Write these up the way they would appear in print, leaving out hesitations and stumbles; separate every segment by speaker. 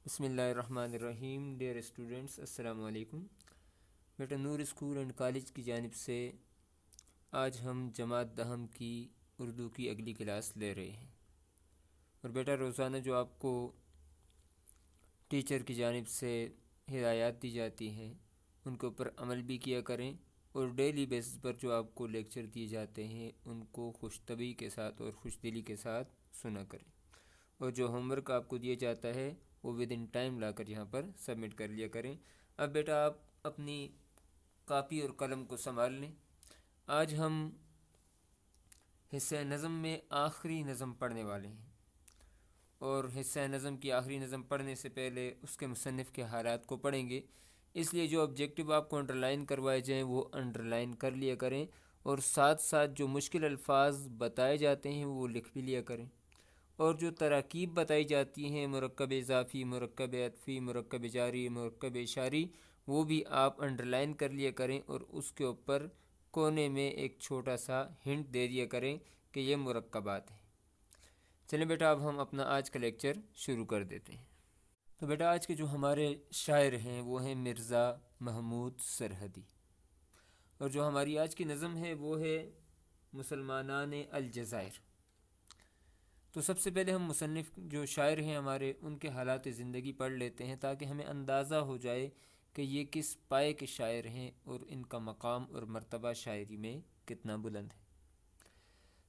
Speaker 1: بسم اللہ الرحمن الرحیم۔ ڈیئر اسٹوڈنٹس، السلام علیکم۔ بیٹا نور اسکول اینڈ کالج کی جانب سے آج ہم جماعت دہم کی اردو کی اگلی کلاس لے رہے ہیں، اور بیٹا روزانہ جو آپ کو ٹیچر کی جانب سے ہدایات دی جاتی ہیں ان کے اوپر عمل بھی کیا کریں، اور ڈیلی بیسس پر جو آپ کو لیکچر دیے جاتے ہیں ان کو خوش طبعی کے ساتھ اور خوش دلی کے ساتھ سنا کریں، اور جو ہوم ورک آپ کو دیا جاتا ہے وہ ود ان ٹائم لا کر یہاں پر سبمٹ کر لیا کریں۔ اب بیٹا آپ اپنی کاپی اور قلم کو سنبھال لیں۔ آج ہم حصہ نظم میں آخری نظم پڑھنے والے ہیں، اور حصہ نظم کی آخری نظم پڑھنے سے پہلے اس کے مصنف کے حالات کو پڑھیں گے، اس لیے جو آبجیکٹو آپ کو انڈرلائن کروائے جائیں وہ انڈرلائن کر لیا کریں، اور ساتھ ساتھ جو مشکل الفاظ بتائے جاتے ہیں وہ لکھ بھی لیا کریں، اور جو تراکیب بتائی جاتی ہیں مرکب اضافی، مرکب عطفی، مرکب جاری، مرکب اشاری، وہ بھی آپ انڈرلائن کر لیا کریں، اور اس کے اوپر کونے میں ایک چھوٹا سا ہنٹ دے دیا کریں کہ یہ مرکبات ہیں۔ چلیں بیٹا اب ہم اپنا آج کا لیکچر شروع کر دیتے ہیں۔ تو بیٹا آج کے جو ہمارے شاعر ہیں وہ ہیں مرزا محمود سرحدی، اور جو ہماری آج کی نظم ہے وہ ہے مسلمانان الجزائر۔ تو سب سے پہلے ہم مصنف جو شاعر ہیں ہمارے ان کے حالات زندگی پڑھ لیتے ہیں تاکہ ہمیں اندازہ ہو جائے کہ یہ کس پائے کے شاعر ہیں اور ان کا مقام اور مرتبہ شاعری میں کتنا بلند ہے۔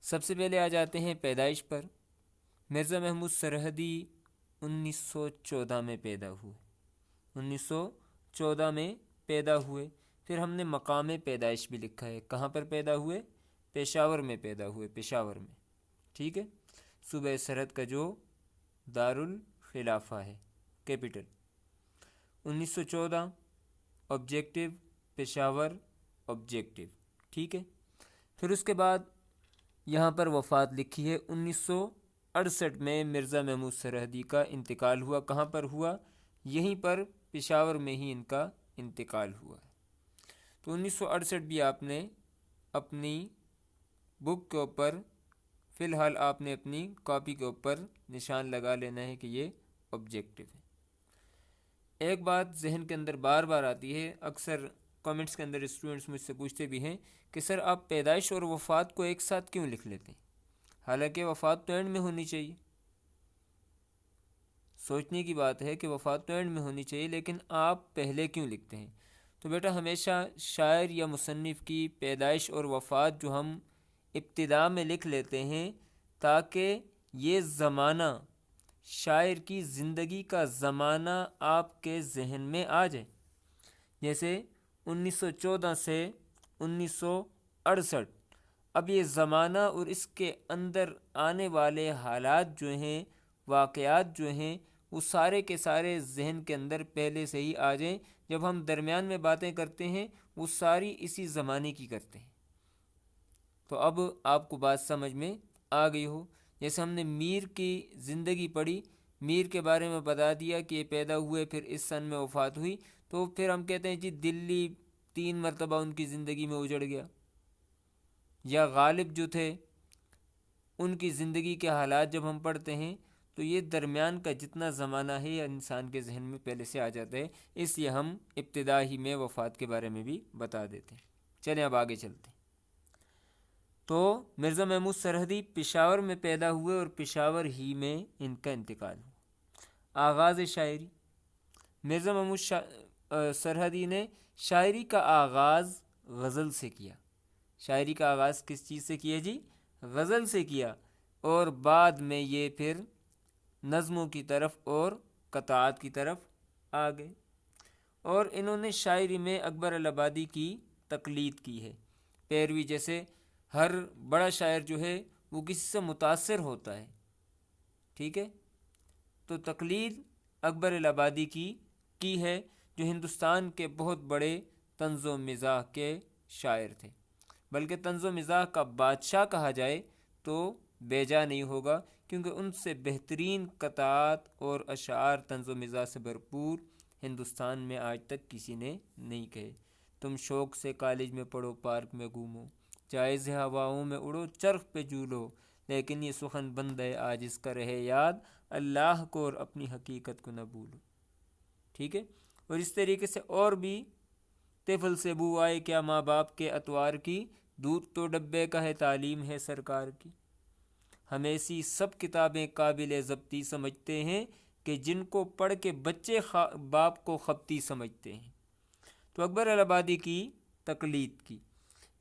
Speaker 1: سب سے پہلے آ جاتے ہیں پیدائش پر۔ مرزا محمود سرحدی 1914 میں پیدا ہوئے، 1914 میں پیدا ہوئے۔ پھر ہم نے مقام پیدائش بھی لکھا ہے، کہاں پر پیدا ہوئے؟ پشاور میں پیدا ہوئے، پشاور میں، ٹھیک ہے، صوبہ سرحد کا جو دارالخلافہ ہے، کیپٹل۔ 1914 آبجیکٹو، پشاور آبجیکٹو، ٹھیک ہے۔ پھر اس کے بعد یہاں پر وفات لکھی ہے، 1968 میں مرزا محمود سرحدی کا انتقال ہوا۔ کہاں پر ہوا؟ یہیں پر پشاور میں ہی ان کا انتقال ہوا ہے۔ تو 1968 بھی آپ نے اپنی بک کے اوپر، فی الحال آپ نے اپنی کاپی کے اوپر نشان لگا لینا ہے کہ یہ آبجیکٹو ہے۔ ایک بات ذہن کے اندر بار بار آتی ہے، اکثر کامنٹس کے اندر اسٹوڈنٹس مجھ سے پوچھتے بھی ہیں کہ سر آپ پیدائش اور وفات کو ایک ساتھ کیوں لکھ لیتے ہیں؟ حالانکہ وفات تو اینڈ میں ہونی چاہیے۔ سوچنے کی بات ہے کہ وفات تو اینڈ میں ہونی چاہیے، لیکن آپ پہلے کیوں لکھتے ہیں؟ تو بیٹا ہمیشہ شاعر یا مصنف کی پیدائش اور وفات جو ہم ابتدا میں لکھ لیتے ہیں تاکہ یہ زمانہ، شاعر کی زندگی کا زمانہ آپ کے ذہن میں آ جائے۔ جیسے 1914 سے 1968، اب یہ زمانہ اور اس کے اندر آنے والے حالات جو ہیں، واقعات جو ہیں، وہ سارے کے سارے ذہن کے اندر پہلے سے ہی آ جائیں۔ جب ہم درمیان میں باتیں کرتے ہیں وہ ساری اسی زمانے کی کرتے ہیں۔ تو اب آپ کو بات سمجھ میں آ گئی ہو۔ جیسے ہم نے میر کی زندگی پڑھی، میر کے بارے میں بتا دیا کہ یہ پیدا ہوئے، پھر اس سن میں وفات ہوئی، تو پھر ہم کہتے ہیں جی دلی 3 مرتبہ ان کی زندگی میں اجڑ گیا۔ یا غالب جو تھے ان کی زندگی کے حالات جب ہم پڑھتے ہیں تو یہ درمیان کا جتنا زمانہ ہے یہ انسان کے ذہن میں پہلے سے آ جاتا ہے، اس لیے ہم ابتدا ہی میں وفات کے بارے میں بھی بتا دیتے ہیں۔ چلیں اب آگے چلتے ہیں۔ تو مرزا محمود سرحدی پشاور میں پیدا ہوئے اور پشاور ہی میں ان کا انتقال ہوا۔ آغاز شاعری، مرزا محمود سرحدی نے شاعری کا آغاز غزل سے کیا۔ شاعری کا آغاز کس چیز سے کیا جی؟ غزل سے کیا، اور بعد میں یہ پھر نظموں کی طرف اور قطعات کی طرف آ گئے، اور انہوں نے شاعری میں اکبر الآبادی کی تقلید کی ہے، پیروی۔ جیسے ہر بڑا شاعر جو ہے وہ کسی سے متاثر ہوتا ہے، ٹھیک ہے، تو تقلید اکبر الآبادی کی ہے، جو ہندوستان کے بہت بڑے طنز و مزاح کے شاعر تھے، بلکہ طنز و مزاح کا بادشاہ کہا جائے تو بے جا نہیں ہوگا، کیونکہ ان سے بہترین قطعات اور اشعار طنز و مزاح سے بھرپور ہندوستان میں آج تک کسی نے نہیں کہے۔ تم شوق سے کالج میں پڑھو، پارک میں گھومو، جائز ہواؤں میں اڑو، چرخ پہ جھولو، لیکن یہ سخن بند ہے آج اس کا رہے یاد، اللہ کو اور اپنی حقیقت کو نہ بھولو. ٹھیک ہے. اور اس طریقے سے اور بھی طفل سے بو آئے کیا ماں باپ کے اطوار کی، دودھ تو ڈبے کا ہے تعلیم ہے سرکار کی. ہم ایسی سب کتابیں قابل ضبطی سمجھتے ہیں کہ جن کو پڑھ کے بچے باپ کو خبتی سمجھتے ہیں. تو اکبر الہ آبادی کی تقلید کی.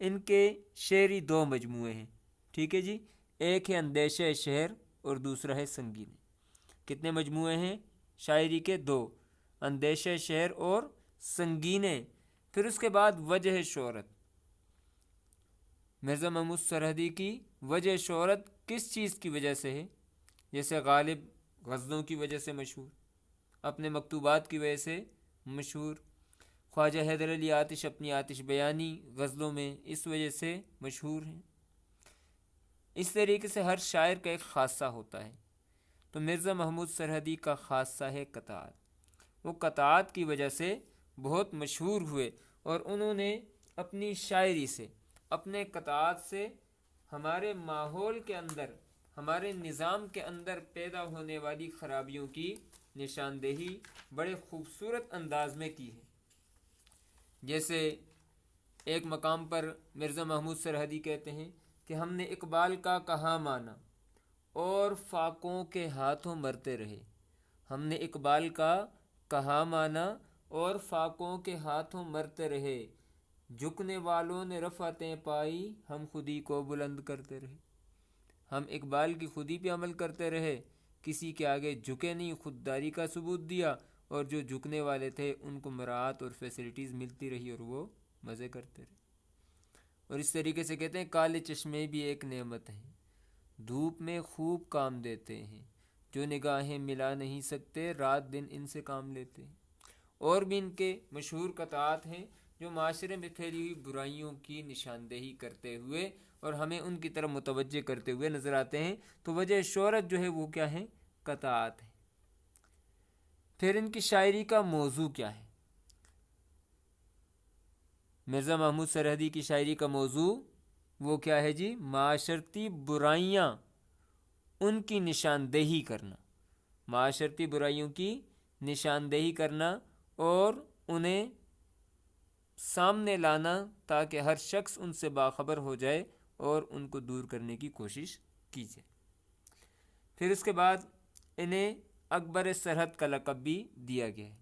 Speaker 1: ان کے شعری دو مجموعے ہیں. ٹھیک ہے جی. ایک ہے اندیشہ شہر اور دوسرا ہے سنگینے. کتنے مجموعے ہیں شاعری کے؟ دو، اندیشہ شہر اور سنگینے. پھر اس کے بعد وجہ شہرت. مرزا محمود سرحدی کی وجہ شہرت کس چیز کی وجہ سے ہے؟ جیسے غالب غزلوں کی وجہ سے مشہور، اپنے مکتوبات کی وجہ سے مشہور. خواجہ حیدر علی آتش اپنی آتش بیانی غزلوں میں اس وجہ سے مشہور ہیں. اس طریقے سے ہر شاعر کا ایک خاصہ ہوتا ہے. تو مرزا محمود سرحدی کا خاصہ ہے قطعات. وہ قطعات کی وجہ سے بہت مشہور ہوئے اور انہوں نے اپنی شاعری سے، اپنے قطعات سے ہمارے ماحول کے اندر، ہمارے نظام کے اندر پیدا ہونے والی خرابیوں کی نشاندہی بڑے خوبصورت انداز میں کی ہے. جیسے ایک مقام پر مرزا محمود سرحدی کہتے ہیں کہ ہم نے اقبال کا کہاں مانا اور فاقوں کے ہاتھوں مرتے رہے. ہم نے اقبال کا کہاں مانا اور فاقوں کے ہاتھوں مرتے رہے. جھکنے والوں نے رفعتیں پائی، ہم خودی کو بلند کرتے رہے. ہم اقبال کی خودی پہ عمل کرتے رہے، کسی کے آگے جھکے نہیں، خودداری کا ثبوت دیا، اور جو جھکنے والے تھے ان کو مراعات اور فیسلٹیز ملتی رہی اور وہ مزے کرتے رہے. اور اس طریقے سے کہتے ہیں کالے چشمے بھی ایک نعمت ہیں، دھوپ میں خوب کام دیتے ہیں، جو نگاہیں ملا نہیں سکتے رات دن ان سے کام لیتے ہیں. اور بھی ان کے مشہور قطعات ہیں جو معاشرے میں پھیلی ہوئی برائیوں کی نشاندہی کرتے ہوئے اور ہمیں ان کی طرف متوجہ کرتے ہوئے نظر آتے ہیں. تو وجہ شہرت جو ہے وہ کیا ہے؟ قطعات ہیں. پھر ان کی شاعری کا موضوع کیا ہے؟ مرزا محمود سرحدی کی شاعری کا موضوع وہ کیا ہے جی؟ معاشرتی برائیاں، ان کی نشاندہی کرنا. معاشرتی برائیوں کی نشاندہی کرنا اور انہیں سامنے لانا تاکہ ہر شخص ان سے باخبر ہو جائے اور ان کو دور کرنے کی کوشش کی جائے. پھر اس کے بعد انہیں اکبر سرحد کا لقب بھی دیا گیا ہے.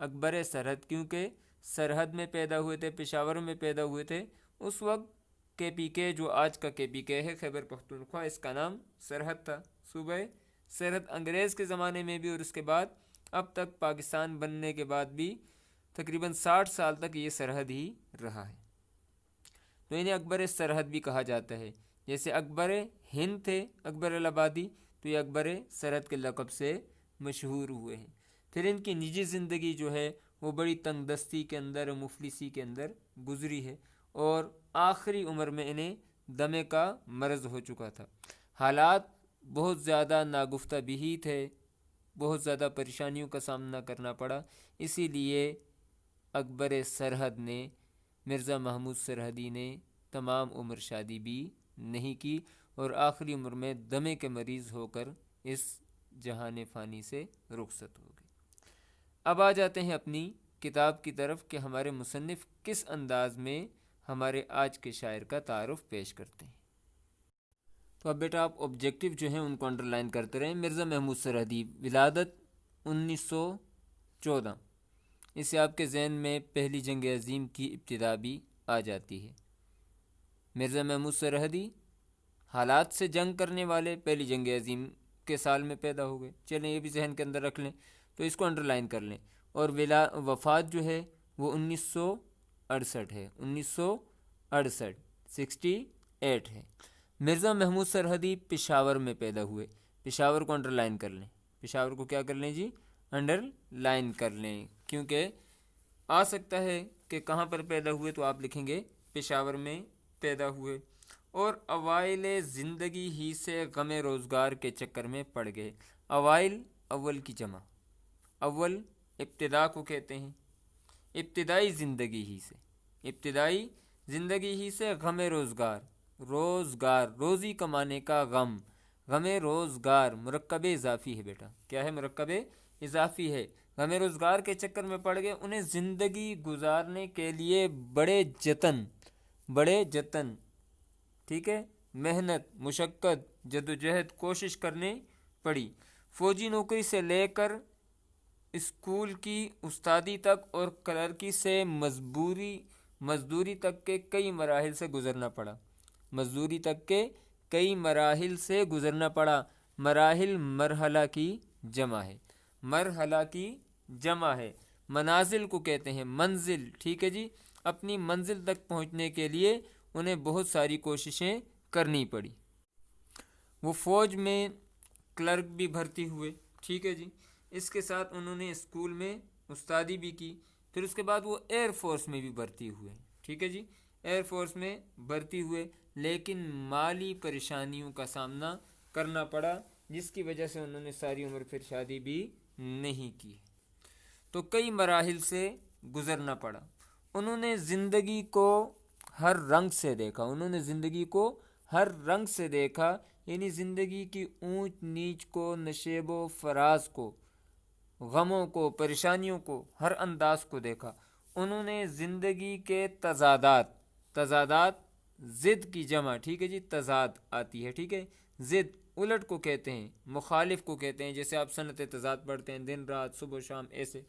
Speaker 1: اکبر سرحد کیونکہ سرحد میں پیدا ہوئے تھے، پشاور میں پیدا ہوئے تھے. اس وقت کے پی کے جو آج کا کے پی کے ہے خیبر پختونخوا، اس کا نام سرحد تھا. صوبہ سرحد انگریز کے زمانے میں بھی اور اس کے بعد اب تک پاکستان بننے کے بعد بھی تقریباً 60 سال تک یہ سرحد ہی رہا ہے. تو انہیں اکبر سرحد بھی کہا جاتا ہے. جیسے اکبر ہند تھے اکبر الہ آبادی، تو یہ اکبر سرحد کے لقب سے مشہور ہوئے ہیں. پھر ان کی نجی زندگی جو ہے وہ بڑی تنگ دستی کے اندر، مفلسی کے اندر گزری ہے اور آخری عمر میں انہیں دمے کا مرض ہو چکا تھا. حالات بہت زیادہ ناگفتہ بھی تھے، بہت زیادہ پریشانیوں کا سامنا کرنا پڑا. اسی لیے اکبر سرحد نے، مرزا محمود سرحدی نے تمام عمر شادی بھی نہیں کی اور آخری عمر میں دمے کے مریض ہو کر اس جہان فانی سے رخصت ہو گئے. اب آ جاتے ہیں اپنی کتاب کی طرف کہ ہمارے مصنف کس انداز میں ہمارے آج کے شاعر کا تعارف پیش کرتے ہیں. تو اب بیٹا آپ آبجیکٹیو جو ہیں ان کو انڈر لائن کرتے رہیں. مرزا محمود سرحدی، ولادت 1914. اس سے آپ کے ذہن میں پہلی جنگ عظیم کی ابتدا بھی آ جاتی ہے. مرزا محمود سرحدی حالات سے جنگ کرنے والے، پہلی جنگ عظیم کے سال میں پیدا ہو گئے. چلیں یہ بھی ذہن کے اندر رکھ لیں، تو اس کو انڈر لائن کر لیں. اور وفات جو ہے وہ 1968 ہے. 1968 68 ہے. مرزا محمود سرحدی پشاور میں پیدا ہوئے. پشاور کو انڈر لائن کر لیں. پشاور کو کیا کر لیں جی؟ انڈر لائن کر لیں، کیونکہ آ سکتا ہے کہ کہاں پر پیدا ہوئے تو آپ لکھیں گے پشاور میں پیدا ہوئے. اور اوائل زندگی ہی سے غم روزگار کے چکر میں پڑ گئے. اوائل اول کی جمع، اول ابتدا کو کہتے ہیں. ابتدائی زندگی ہی سے، ابتدائی زندگی ہی سے غم روزگار، روزگار روزی کمانے کا غم، غم روزگار مرکب اضافی ہے بیٹا، کیا ہے؟ مرکب اضافی ہے۔ غم روزگار کے چکر میں پڑ گئے، انہیں زندگی گزارنے کے لیے بڑے جتن، ٹھیک ہے، محنت، مشقت، جدوجہد، کوشش کرنی پڑی۔ فوجی نوکری سے لے کر اسکول کی استادی تک اور کلرکی سے مزدوری تک کے کئی مراحل سے گزرنا پڑا۔ مراحل مرحلہ کی جمع ہے۔ منازل کو کہتے ہیں منزل، ٹھیک ہے جی۔ اپنی منزل تک پہنچنے کے لیے انہیں بہت ساری کوششیں کرنی پڑی۔ وہ فوج میں کلرک بھی بھرتی ہوئے، ٹھیک ہے جی۔ اس کے ساتھ انہوں نے اسکول میں استادی بھی کی، پھر اس کے بعد وہ ایئر فورس میں بھی بھرتی ہوئے، ٹھیک ہے جی۔ ایئر فورس میں بھرتی ہوئے، لیکن مالی پریشانیوں کا سامنا کرنا پڑا، جس کی وجہ سے انہوں نے ساری عمر پھر شادی بھی نہیں کی۔ تو کئی مراحل سے گزرنا پڑا۔ انہوں نے زندگی کو ہر رنگ سے دیکھا، یعنی زندگی کی اونچ نیچ کو، نشیب و فراز کو، غموں کو، پریشانیوں کو، ہر انداز کو دیکھا۔ انہوں نے زندگی کے تضادات، ضد کی جمع، ٹھیک ہے جی، تضاد آتی ہے، ٹھیک ہے۔ ضد الٹ کو کہتے ہیں، مخالف کو کہتے ہیں، جیسے آپ صنعت تضاد پڑھتے ہیں، دن رات، صبح و شام، ایسے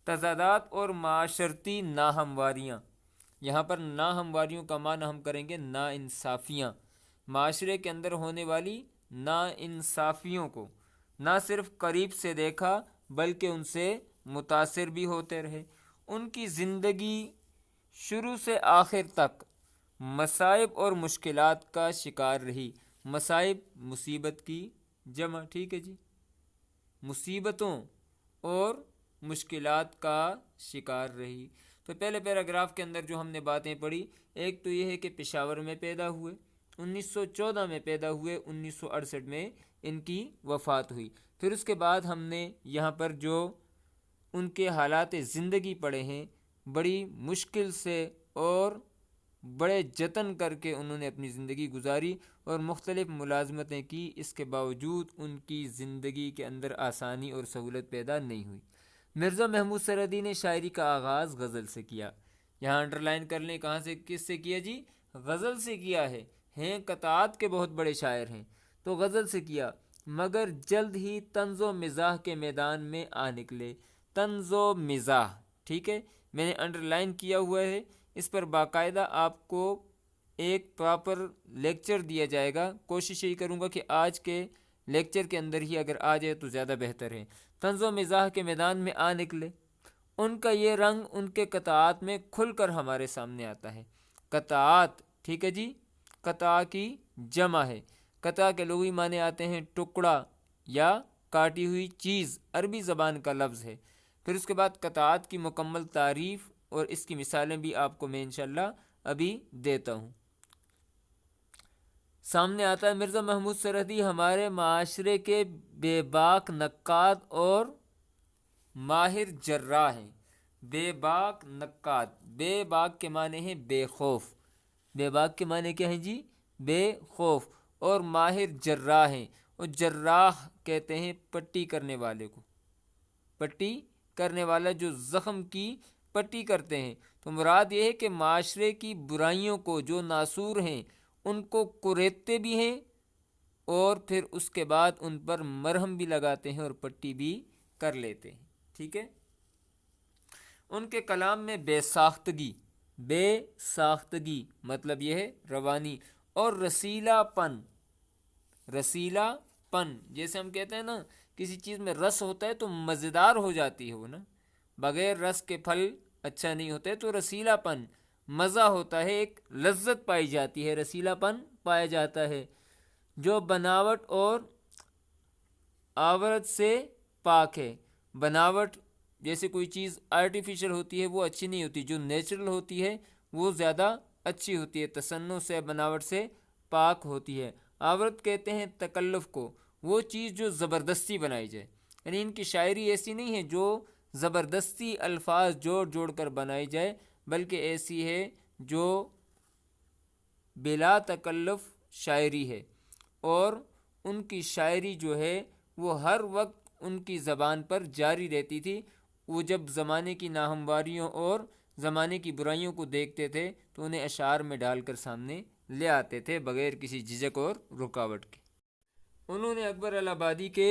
Speaker 1: تضادات اور معاشرتی ناہمواریاں۔ یہاں پر ناہمواریوں کا معنی ہم کریں گے ناانصافیاں۔ معاشرے کے اندر ہونے والی ناانصافیوں کو نہ صرف قریب سے دیکھا بلکہ ان سے متاثر بھی ہوتے رہے۔ ان کی زندگی شروع سے آخر تک مصائب اور مشکلات کا شکار رہی۔ مصائب مصیبت کی جمع، ٹھیک ہے جی، مصیبتوں اور مشکلات کا شکار رہی۔ تو پہلے پیراگراف کے اندر جو ہم نے باتیں پڑھی، ایک تو یہ ہے کہ پشاور میں پیدا ہوئے، 1914 میں پیدا ہوئے، 1968 میں ان کی وفات ہوئی۔ پھر اس کے بعد ہم نے یہاں پر جو ان کے حالات زندگی پڑھے ہیں، بڑی مشکل سے اور بڑے جتن کر کے انہوں نے اپنی زندگی گزاری اور مختلف ملازمتیں کی، اس کے باوجود ان کی زندگی کے اندر آسانی اور سہولت پیدا نہیں ہوئی۔ مرزا محمود سرحدی نے شاعری کا آغاز غزل سے کیا۔ یہاں انڈر لائن کر لیں، کہاں سے، کس سے کیا جی؟ غزل سے کیا ہے۔ ہیں قطعات کے بہت بڑے شاعر ہیں، تو غزل سے کیا، مگر جلد ہی طنز و مزاح کے میدان میں آ نکلے۔ طنز و مزاح، ٹھیک ہے، میں نے انڈر لائن کیا ہوا ہے، اس پر باقاعدہ آپ کو ایک پراپر لیکچر دیا جائے گا۔ کوشش یہی کروں گا کہ آج کے لیکچر کے اندر ہی اگر آ جائے تو زیادہ بہتر ہے۔ طنز و مزاح کے میدان میں آ نکلے، ان کا یہ رنگ ان کے قطعات میں کھل کر ہمارے سامنے آتا ہے۔ قطعات، ٹھیک ہے جی، قطع کی جمع ہے۔ قطع کے لغوی معنی آتے ہیں ٹکڑا یا کاٹی ہوئی چیز، عربی زبان کا لفظ ہے۔ پھر اس کے بعد قطعات کی مکمل تعریف اور اس کی مثالیں بھی آپ کو میں انشاءاللہ ابھی دیتا ہوں۔ سامنے آتا ہے مرزا محمود سرحدی ہمارے معاشرے کے بے باک نقاد اور ماہر جراح ہیں۔ بے باک نقاد، بے باک کے معنی ہیں بے خوف، بے باک کے معنی کیا ہیں جی؟ بے خوف، اور ماہر جراح ہیں، اور جراح کہتے ہیں پٹی کرنے والے کو، پٹی کرنے والا جو زخم کی پٹی کرتے ہیں۔ تو مراد یہ ہے کہ معاشرے کی برائیوں کو، جو ناسور ہیں، ان کو کریدتے بھی ہیں اور پھر اس کے بعد ان پر مرہم بھی لگاتے ہیں اور پٹی بھی کر لیتے ہیں، ٹھیک ہے۔ ان کے کلام میں بے ساختگی مطلب یہ ہے روانی، اور رسیلا پن، جیسے ہم کہتے ہیں نا کسی چیز میں رس ہوتا ہے تو مزیدار ہو جاتی ہے وہ نا، بغیر رس کے پھل اچھا نہیں ہوتا، تو رسیلا پن، مزہ ہوتا ہے، ایک لذت پائی جاتی ہے، رسیلا پن پایا جاتا ہے، جو بناوٹ اور آورت سے پاک ہے۔ بناوٹ جیسے کوئی چیز آرٹیفیشل ہوتی ہے وہ اچھی نہیں ہوتی، جو نیچرل ہوتی ہے وہ زیادہ اچھی ہوتی ہے، تصنع سے، بناوٹ سے پاک ہوتی ہے۔ آورت کہتے ہیں تکلف کو، وہ چیز جو زبردستی بنائی جائے، یعنی ان کی شاعری ایسی نہیں ہے جو زبردستی الفاظ جوڑ کر بنائی جائے، بلکہ ایسی ہے جو بلا تکلف شاعری ہے، اور ان کی شاعری جو ہے وہ ہر وقت ان کی زبان پر جاری رہتی تھی۔ وہ جب زمانے کی ناہمواریوں اور زمانے کی برائیوں کو دیکھتے تھے تو انہیں اشعار میں ڈال کر سامنے لے آتے تھے بغیر کسی جھجک اور رکاوٹ کے۔ انہوں نے اکبر الہ آبادی کے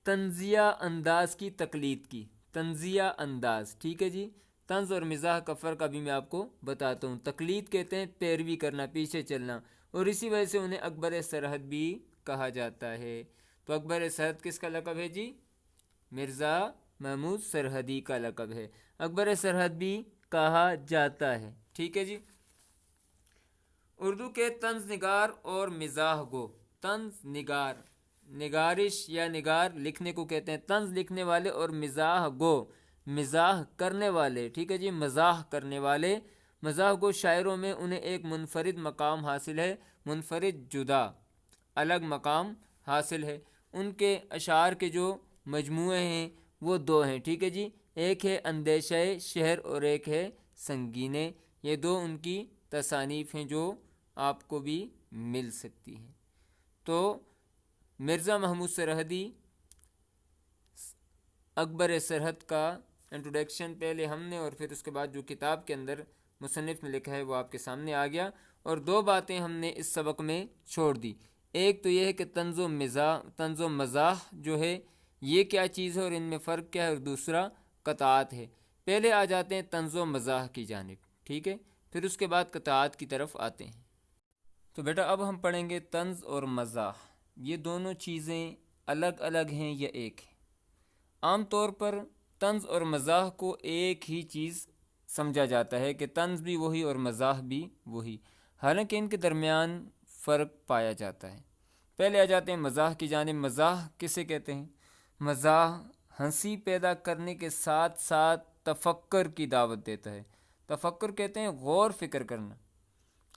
Speaker 1: طنزیہ انداز کی تقلید کی۔ طنزیہ انداز، ٹھیک ہے جی، طنز اور مزاح کا فرق ابھی میں آپ کو بتاتا ہوں۔ تقلید کہتے ہیں پیروی کرنا، پیچھے چلنا، اور اسی وجہ سے انہیں اکبر سرحد بھی کہا جاتا ہے۔ تو اکبر سرحد کس کا لقب ہے جی؟ مرزا محمود سرحدی کا لقب ہے۔ اکبر سرحد بھی کہا جاتا ہے، ٹھیک ہے جی۔ اردو کے طنز نگار اور مزاح گو۔ طنز نگار، نگارش یا نگار لکھنے کو کہتے ہیں، طنز لکھنے والے، اور مزاح گو مزاح کرنے والے، ٹھیک ہے جی، مزاح کرنے والے۔ مزاح گو شاعروں میں انہیں ایک منفرد مقام حاصل ہے، منفرد، جدا، الگ مقام حاصل ہے۔ ان کے اشعار کے جو مجموعے ہیں وہ دو ہیں، ٹھیک ہے جی، ایک ہے اندیشہ شہر اور ایک ہے سنگینے۔ یہ دو ان کی تصانیف ہیں جو آپ کو بھی مل سکتی ہیں۔ تو مرزا محمود سرحدی، اکبر سرحد کا انٹروڈکشن پہلے ہم نے، اور پھر اس کے بعد جو کتاب کے اندر مصنف نے لکھا ہے وہ آپ کے سامنے آ گیا، اور دو باتیں ہم نے اس سبق میں چھوڑ دی۔ ایک تو یہ ہے کہ طنز و مزاح جو ہے یہ کیا چیز ہے اور ان میں فرق کیا ہے، اور دوسرا قطعات ہے۔ پہلے آ جاتے ہیں طنز و مزاح کی جانب، ٹھیک ہے، پھر اس کے بعد قطعات کی طرف آتے ہیں۔ تو بیٹا اب ہم پڑھیں گے طنز اور مزاح، یہ دونوں چیزیں الگ الگ ہیں یا ایک ہیں؟ عام طور پر طنز اور مزاح کو ایک ہی چیز سمجھا جاتا ہے کہ طنز بھی وہی اور مزاح بھی وہی، حالانکہ ان کے درمیان فرق پایا جاتا ہے۔ پہلے آ جاتے ہیں مزاح کی جانب۔ مزاح کسے کہتے ہیں؟ مزاح ہنسی پیدا کرنے کے ساتھ ساتھ تفکر کی دعوت دیتا ہے۔ تفکر کہتے ہیں غور فکر کرنا،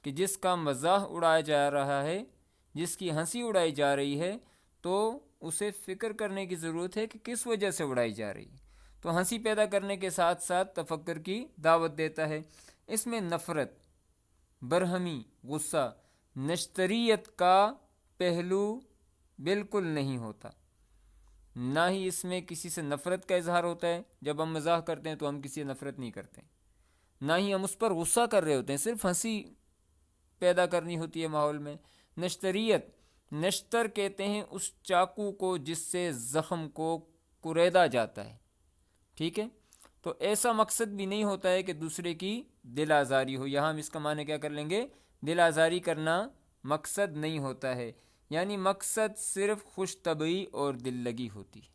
Speaker 1: کہ جس کا مزاح اڑایا جا رہا ہے، جس کی ہنسی اڑائی جا رہی ہے، تو اسے فکر کرنے کی ضرورت ہے کہ کس وجہ سے اڑائی جا رہی ہے۔ تو ہنسی پیدا کرنے کے ساتھ ساتھ تفکر کی دعوت دیتا ہے۔ اس میں نفرت، برہمی، غصہ، نشتریت کا پہلو بالکل نہیں ہوتا، نہ ہی اس میں کسی سے نفرت کا اظہار ہوتا ہے۔ جب ہم مزاح کرتے ہیں تو ہم کسی سے نفرت نہیں کرتے، نہ ہی ہم اس پر غصہ کر رہے ہوتے ہیں، صرف ہنسی پیدا کرنی ہوتی ہے ماحول میں۔ نشتریت، نشتر کہتے ہیں اس چاقو کو جس سے زخم کو کریدا جاتا ہے، ٹھیک ہے، تو ایسا مقصد بھی نہیں ہوتا ہے کہ دوسرے کی دل آزاری ہو۔ یہاں ہم اس کا معنی کیا کر لیں گے؟ دل آزاری کرنا مقصد نہیں ہوتا ہے، یعنی مقصد صرف خوش طبعی اور دل لگی ہوتی ہے۔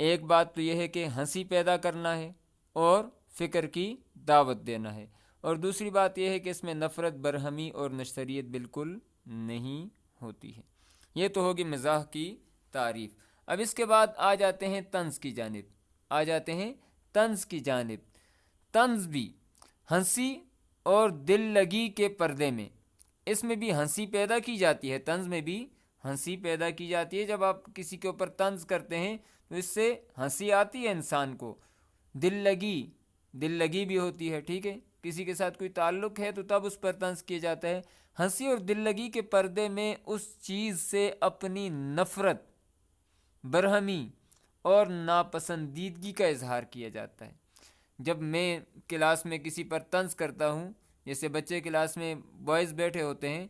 Speaker 1: ایک بات تو یہ ہے کہ ہنسی پیدا کرنا ہے اور فکر کی دعوت دینا ہے، اور دوسری بات یہ ہے کہ اس میں نفرت، برہمی اور نشتریت بالکل نہیں ہوتی ہے۔ یہ تو ہوگی مزاح کی تعریف۔ اب اس کے بعد آ جاتے ہیں طنز کی جانب، آ جاتے ہیں طنز کی جانب۔ طنز بھی ہنسی اور دل لگی کے پردے میں، اس میں بھی ہنسی پیدا کی جاتی ہے، طنز میں بھی ہنسی پیدا کی جاتی ہے۔ جب آپ کسی کے اوپر طنز کرتے ہیں تو اس سے ہنسی آتی ہے انسان کو، دل لگی بھی ہوتی ہے، ٹھیک ہے، کسی کے ساتھ کوئی تعلق ہے تو تب اس پر طنز کیا جاتا ہے۔ ہنسی اور دل لگی کے پردے میں اس چیز سے اپنی نفرت، برہمی اور ناپسندیدگی کا اظہار کیا جاتا ہے۔ جب میں کلاس میں کسی پر طنز کرتا ہوں، جیسے بچے کلاس میں بوائز بیٹھے ہوتے ہیں،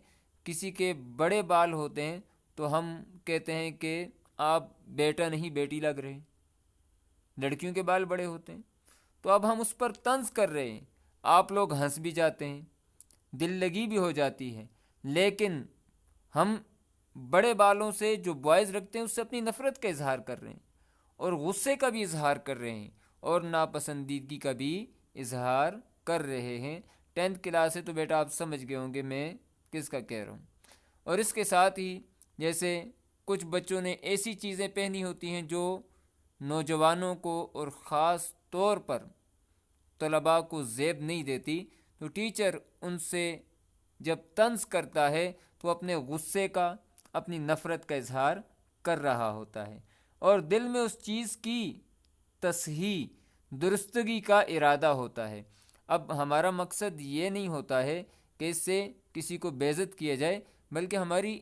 Speaker 1: کسی کے بڑے بال ہوتے ہیں تو ہم کہتے ہیں کہ آپ بیٹا نہیں بیٹی لگ رہے ہیں، لڑکیوں کے بال بڑے ہوتے ہیں، تو اب ہم اس پر طنز کر رہے ہیں، آپ لوگ ہنس بھی جاتے ہیں، دل لگی بھی ہو جاتی ہے، لیکن ہم بڑے بالوں سے جو بوائز رکھتے ہیں اس سے اپنی نفرت کا اظہار کر رہے ہیں، اور غصے کا بھی اظہار کر رہے ہیں، اور ناپسندیدگی کا بھی اظہار کر رہے ہیں۔ 10th کلاس ہے تو بیٹا آپ سمجھ گئے ہوں گے میں کس کا کہہ رہا ہوں۔ اور اس کے ساتھ ہی جیسے کچھ بچوں نے ایسی چیزیں پہنی ہوتی ہیں جو نوجوانوں کو اور خاص طور پر طلباء کو زیب نہیں دیتی، تو ٹیچر ان سے جب طنز کرتا ہے تو اپنے غصے کا، اپنی نفرت کا اظہار کر رہا ہوتا ہے، اور دل میں اس چیز کی تصحیح، درستگی کا ارادہ ہوتا ہے۔ اب ہمارا مقصد یہ نہیں ہوتا ہے کہ اس سے کسی کو بے عزت کیا جائے، بلکہ ہماری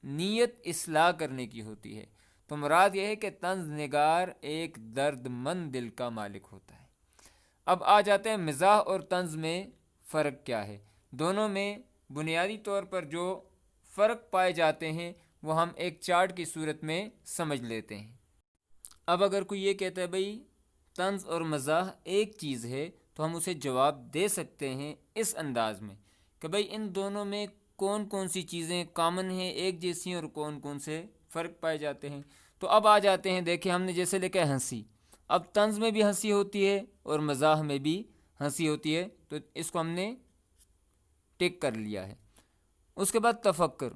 Speaker 1: نیت اصلاح کرنے کی ہوتی ہے۔ تو مراد یہ ہے کہ طنز نگار ایک درد مند دل کا مالک ہوتا ہے۔ اب آ جاتے ہیں مزاح اور طنز میں فرق کیا ہے۔ دونوں میں بنیادی طور پر جو فرق پائے جاتے ہیں وہ ہم ایک چارٹ کی صورت میں سمجھ لیتے ہیں۔ اب اگر کوئی یہ کہتا ہے بھئی طنز اور مزاح ایک چیز ہے، تو ہم اسے جواب دے سکتے ہیں اس انداز میں کہ بھئی ان دونوں میں کون کون سی چیزیں کامن ہیں، ایک جیسی ہیں، اور کون کون سے فرق پائے جاتے ہیں۔ تو اب آ جاتے ہیں، دیکھیں ہم نے جیسے لکھا ہے ہنسی، اب طنز میں بھی ہنسی ہوتی ہے اور مزاح میں بھی ہنسی ہوتی ہے، تو اس کو ہم نے ٹک کر لیا ہے۔ اس کے بعد تفکر،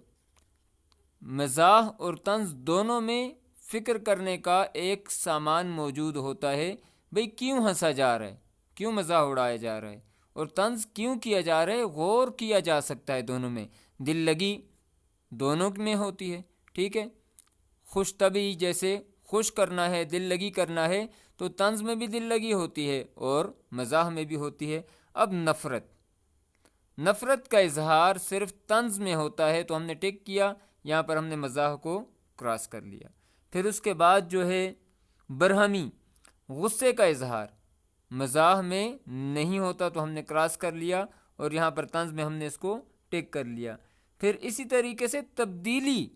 Speaker 1: مزاح اور طنز دونوں میں فکر کرنے کا ایک سامان موجود ہوتا ہے، بھئی کیوں ہنسا جا رہا ہے، کیوں مزاح اڑایا جا رہا ہے، اور طنز کیوں کیا جا رہا ہے، غور کیا جا سکتا ہے دونوں میں، دل لگی دونوں میں ہوتی ہے، ٹھیک ہے۔ خوش طبعی جیسے خوش کرنا ہے، دل لگی کرنا ہے، تو طنز میں بھی دل لگی ہوتی ہے اور مزاح میں بھی ہوتی ہے۔ اب نفرت کا اظہار صرف طنز میں ہوتا ہے، تو ہم نے ٹک کیا، یہاں پر ہم نے مزاح کو کراس کر لیا۔ پھر اس کے بعد جو ہے برہمی، غصے کا اظہار، مزاح میں نہیں ہوتا، تو ہم نے کراس کر لیا، اور یہاں پر طنز میں ہم نے اس کو ٹک کر لیا۔ پھر اسی طریقے سے تبدیلی،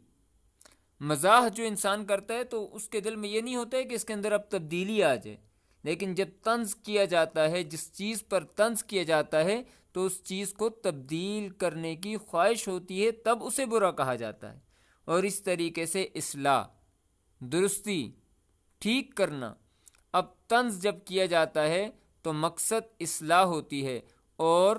Speaker 1: مزاح جو انسان کرتا ہے تو اس کے دل میں یہ نہیں ہوتا ہے کہ اس کے اندر اب تبدیلی آ جائے، لیکن جب طنز کیا جاتا ہے، جس چیز پر طنز کیا جاتا ہے تو اس چیز کو تبدیل کرنے کی خواہش ہوتی ہے، تب اسے برا کہا جاتا ہے۔ اور اس طریقے سے اصلاح، درستی، ٹھیک کرنا، اب طنز جب کیا جاتا ہے تو مقصد اصلاح ہوتی ہے، اور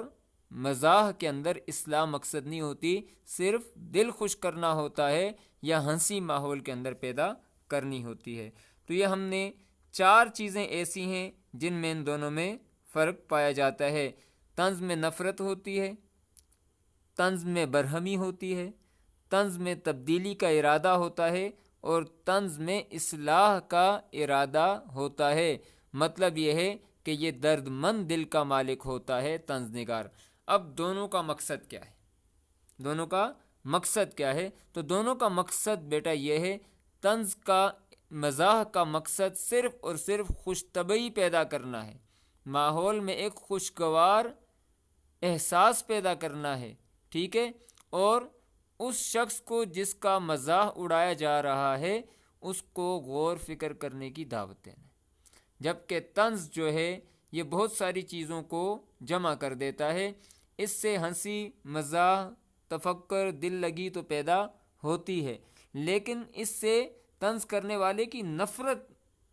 Speaker 1: مزاح کے اندر اصلاح مقصد نہیں ہوتی، صرف دل خوش کرنا ہوتا ہے یا ہنسی ماحول کے اندر پیدا کرنی ہوتی ہے۔ تو یہ ہم نے 4 چیزیں ایسی ہیں جن میں ان دونوں میں فرق پایا جاتا ہے۔ طنز میں نفرت ہوتی ہے، طنز میں برہمی ہوتی ہے، طنز میں تبدیلی کا ارادہ ہوتا ہے، اور طنز میں اصلاح کا ارادہ ہوتا ہے۔ مطلب یہ ہے کہ یہ درد مند دل کا مالک ہوتا ہے طنز نگار۔ اب دونوں کا مقصد کیا ہے؟ دونوں کا مقصد کیا ہے؟ تو دونوں کا مقصد بیٹا یہ ہے، طنز کا، مزاح کا مقصد صرف اور صرف خوش طبعی پیدا کرنا ہے، ماحول میں ایک خوشگوار احساس پیدا کرنا ہے، ٹھیک ہے، اور اس شخص کو جس کا مزاح اڑایا جا رہا ہے اس کو غور فکر کرنے کی دعوت دینا ہے۔ جبکہ طنز جو ہے یہ بہت ساری چیزوں کو جمع کر دیتا ہے، اس سے ہنسی، مزاح، تفکر، دل لگی تو پیدا ہوتی ہے، لیکن اس سے طنز کرنے والے کی نفرت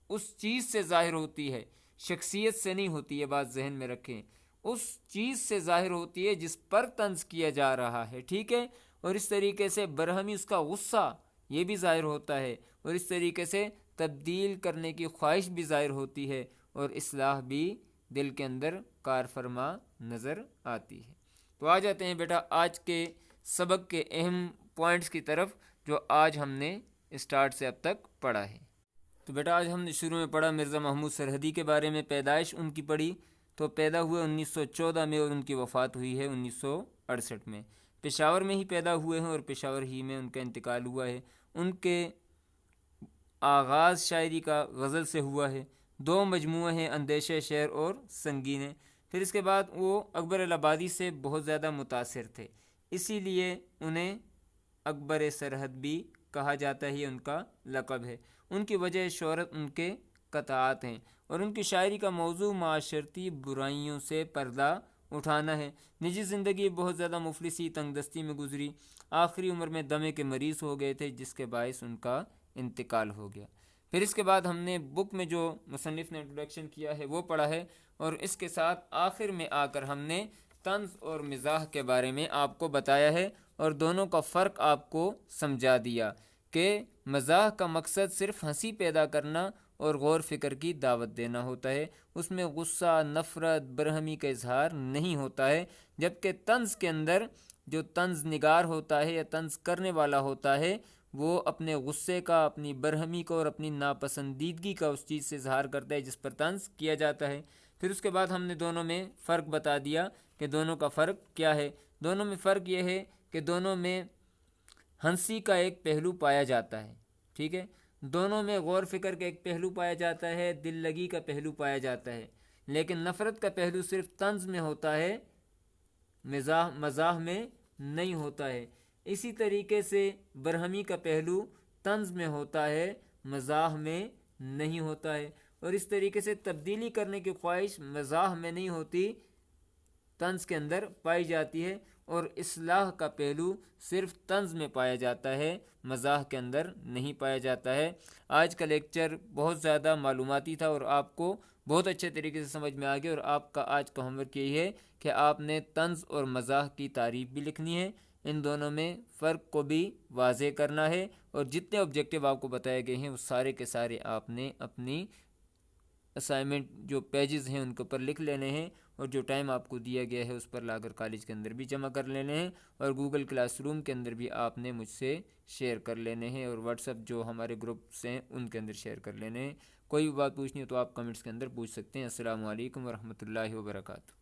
Speaker 1: اس چیز سے ظاہر ہوتی ہے، شخصیت سے نہیں ہوتی، یہ بات ذہن میں رکھیں، اس چیز سے ظاہر ہوتی ہے جس پر طنز کیا جا رہا ہے، ٹھیک ہے۔ اور اس طریقے سے برہمی، اس کا غصہ، یہ بھی ظاہر ہوتا ہے، اور اس طریقے سے تبدیل کرنے کی خواہش بھی ظاہر ہوتی ہے، اور اصلاح بھی دل کے اندر کار فرما نظر آتی ہے۔ تو آ جاتے ہیں بیٹا آج کے سبق کے اہم پوائنٹس کی طرف جو آج ہم نے اسٹارٹ سے اب تک پڑھا ہے۔ تو بیٹا آج ہم نے شروع میں پڑھا مرزا محمود سرحدی کے بارے میں، پیدائش ان کی پڑھی تو پیدا ہوئے 1914 میں، اور ان کی وفات ہوئی ہے 1968 میں۔ پشاور میں ہی پیدا ہوئے ہیں اور پشاور ہی میں ان کا انتقال ہوا ہے۔ ان کے آغاز شاعری کا غزل سے ہوا ہے۔ 2 مجموعے ہیں، اندیشہ شعر اور سنگینیں۔ پھر اس کے بعد وہ اکبر الہآبادی سے بہت زیادہ متاثر تھے، اسی لیے انہیں اکبر سرحد بھی کہا جاتا ہے، یہ ان کا لقب ہے۔ ان کی وجہ شہرت ان کے قطعات ہیں، اور ان کی شاعری کا موضوع معاشرتی برائیوں سے پردہ اٹھانا ہے۔ نجی زندگی بہت زیادہ مفلسی، تنگ دستی میں گزری، آخری عمر میں دمے کے مریض ہو گئے تھے، جس کے باعث ان کا انتقال ہو گیا۔ پھر اس کے بعد ہم نے بک میں جو مصنف نے انٹروڈکشن کیا ہے وہ پڑھا ہے، اور اس کے ساتھ آخر میں آ کر ہم نے طنز اور مزاح کے بارے میں آپ کو بتایا ہے، اور دونوں کا فرق آپ کو سمجھا دیا کہ مزاح کا مقصد صرف ہنسی پیدا کرنا اور غور فکر کی دعوت دینا ہوتا ہے، اس میں غصہ، نفرت، برہمی کا اظہار نہیں ہوتا ہے، جبکہ طنز کے اندر جو طنز نگار ہوتا ہے یا طنز کرنے والا ہوتا ہے وہ اپنے غصے کا، اپنی برہمی کو اور اپنی ناپسندیدگی کا اس چیز سے اظہار کرتا ہے جس پر طنز کیا جاتا ہے۔ پھر اس کے بعد ہم نے دونوں میں فرق بتا دیا کہ دونوں کا فرق کیا ہے۔ دونوں میں فرق یہ ہے کہ دونوں میں ہنسی کا ایک پہلو پایا جاتا ہے، ٹھیک ہے، دونوں میں غور فکر کا ایک پہلو پایا جاتا ہے، دل لگی کا پہلو پایا جاتا ہے، لیکن نفرت کا پہلو صرف طنز میں ہوتا ہے، مزاح میں نہیں ہوتا ہے۔ اسی طریقے سے برہمی کا پہلو طنز میں ہوتا ہے، مزاح میں نہیں ہوتا ہے، اور اس طریقے سے تبدیلی کرنے کی خواہش مزاح میں نہیں ہوتی، طنز کے اندر پائی جاتی ہے، اور اصلاح کا پہلو صرف طنز میں پایا جاتا ہے، مزاح کے اندر نہیں پایا جاتا ہے۔ آج کا لیکچر بہت زیادہ معلوماتی تھا اور آپ کو بہت اچھے طریقے سے سمجھ میں آ گیا، اور آپ کا آج کا ہوم ورک یہی ہے کہ آپ نے طنز اور مزاح کی تعریف بھی لکھنی ہے، ان دونوں میں فرق کو بھی واضح کرنا ہے، اور جتنے آبجیکٹیو آپ کو بتائے گئے ہیں وہ سارے کے سارے آپ نے اپنی اسائنمنٹ جو پیجز ہیں ان کے اوپر لکھ لینے ہیں، اور جو ٹائم آپ کو دیا گیا ہے اس پر لا کر کالج کے اندر بھی جمع کر لینے ہیں، اور گوگل کلاس روم کے اندر بھی آپ نے مجھ سے شیئر کر لینے ہیں، اور واٹس ایپ جو ہمارے گروپس ہیں ان کے اندر شیئر کر لینے ہیں۔ کوئی بھی بات پوچھنی ہو تو آپ کمنٹس کے اندر پوچھ سکتے ہیں۔ السلام علیکم ورحمۃ اللہ وبرکاتہ۔